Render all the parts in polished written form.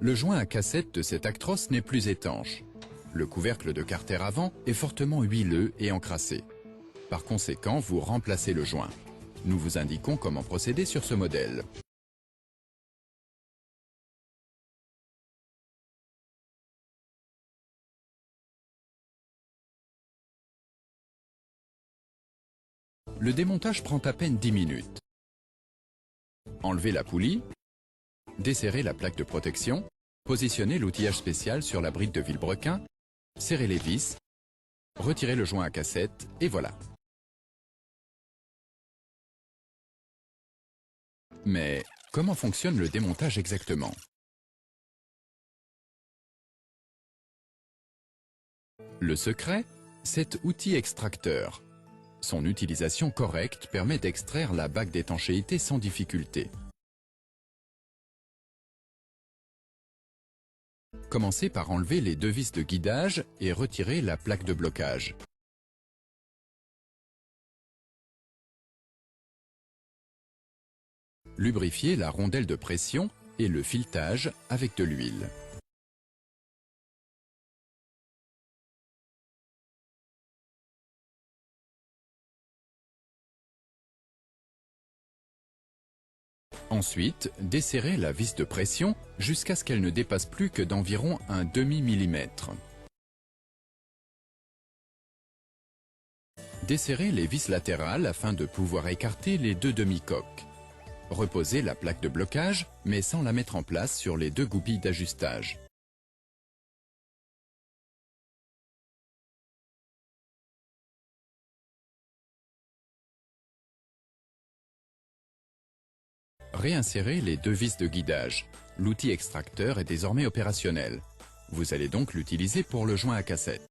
Le joint à cassette de cet Actros n'est plus étanche. Le couvercle de carter avant est fortement huileux et encrassé. Par conséquent, vous remplacez le joint. Nous vous indiquons comment procéder sur ce modèle. Le démontage prend à peine 10 minutes. Enlevez la poulie, desserrez la plaque de protection, positionnez l'outillage spécial sur la bride de vilebrequin, serrez les vis, retirez le joint à cassette et voilà. Mais comment fonctionne le démontage exactement? Le secret, cet outil extracteur. Son utilisation correcte permet d'extraire la bague d'étanchéité sans difficulté. Commencez par enlever les deux vis de guidage et retirer la plaque de blocage. Lubrifiez la rondelle de pression et le filetage avec de l'huile. Ensuite, desserrez la vis de pression jusqu'à ce qu'elle ne dépasse plus que d'environ un demi-millimètre. Desserrez les vis latérales afin de pouvoir écarter les deux demi-coques. Reposez la plaque de blocage, mais sans la mettre en place sur les deux goupilles d'ajustage. Réinsérez les deux vis de guidage. L'outil extracteur est désormais opérationnel. Vous allez donc l'utiliser pour le joint à cassette.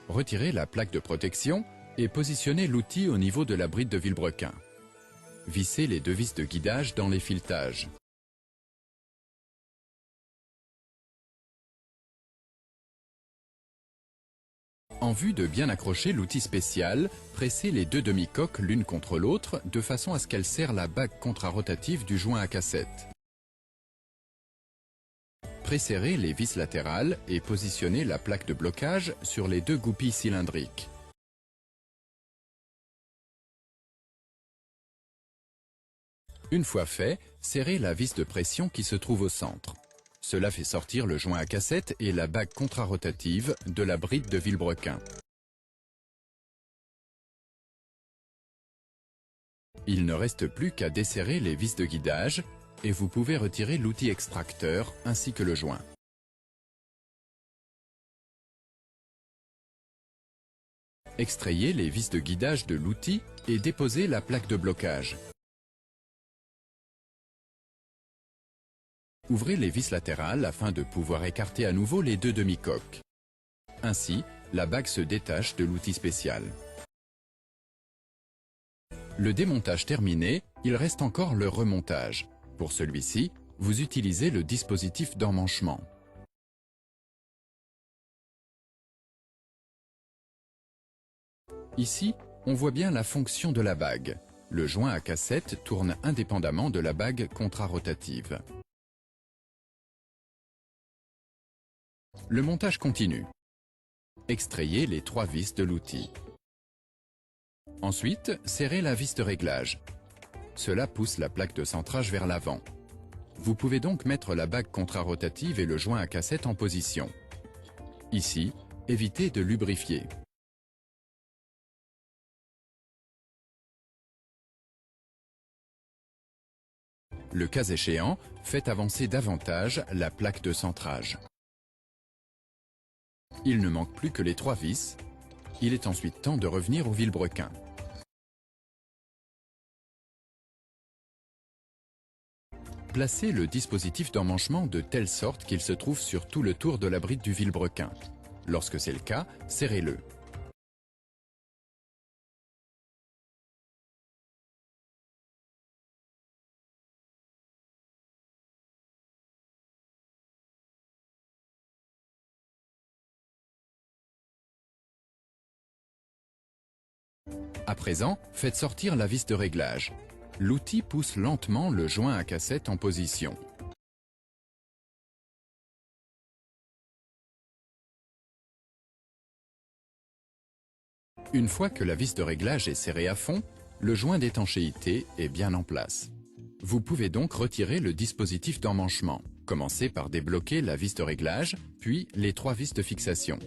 Retirez la plaque de protection et positionnez l'outil au niveau de la bride de vilebrequin. Vissez les deux vis de guidage dans les filetages. En vue de bien accrocher l'outil spécial, pressez les deux demi-coques l'une contre l'autre de façon à ce qu'elles serrent la bague contrarotative du joint à cassette. Presserrez les vis latérales et positionnez la plaque de blocage sur les deux goupilles cylindriques. Une fois fait, serrez la vis de pression qui se trouve au centre. Cela fait sortir le joint à cassette et la bague contrarotative de la bride de vilebrequin. Il ne reste plus qu'à desserrer les vis de guidage et vous pouvez retirer l'outil extracteur ainsi que le joint. Extrayez les vis de guidage de l'outil et déposez la plaque de blocage. Ouvrez les vis latérales afin de pouvoir écarter à nouveau les deux demi-coques. Ainsi, la bague se détache de l'outil spécial. Le démontage terminé, il reste encore le remontage. Pour celui-ci, vous utilisez le dispositif d'emmanchement. Ici, on voit bien la fonction de la bague. Le joint à cassette tourne indépendamment de la bague contrarotative. Le montage continue. Extrayez les trois vis de l'outil. Ensuite, serrez la vis de réglage. Cela pousse la plaque de centrage vers l'avant. Vous pouvez donc mettre la bague contrarotative et le joint à cassette en position. Ici, évitez de lubrifier. Le cas échéant, faites avancer davantage la plaque de centrage. Il ne manque plus que les trois vis. Il est ensuite temps de revenir au vilebrequin. Placez le dispositif d'emmanchement de telle sorte qu'il se trouve sur tout le tour de la bride du vilebrequin. Lorsque c'est le cas, serrez-le. À présent, faites sortir la vis de réglage. l'outil pousse lentement le joint à cassette en position. Une fois que la vis de réglage est serrée à fond, le joint d'étanchéité est bien en place. Vous pouvez donc retirer le dispositif d'emmanchement. Commencez par débloquer la vis de réglage, puis les 3 vis de fixation.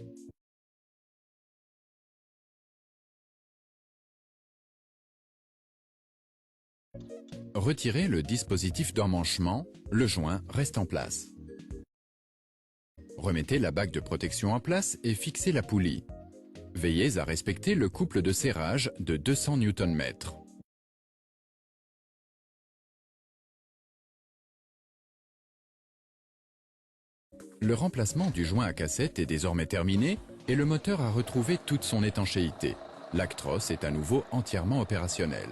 Retirez le dispositif d'emmanchement, le joint reste en place. Remettez la bague de protection en place et fixez la poulie. Veillez à respecter le couple de serrage de 200 Nm. Le remplacement du joint à cassette est désormais terminé et le moteur a retrouvé toute son étanchéité. L'Actros est à nouveau entièrement opérationnel.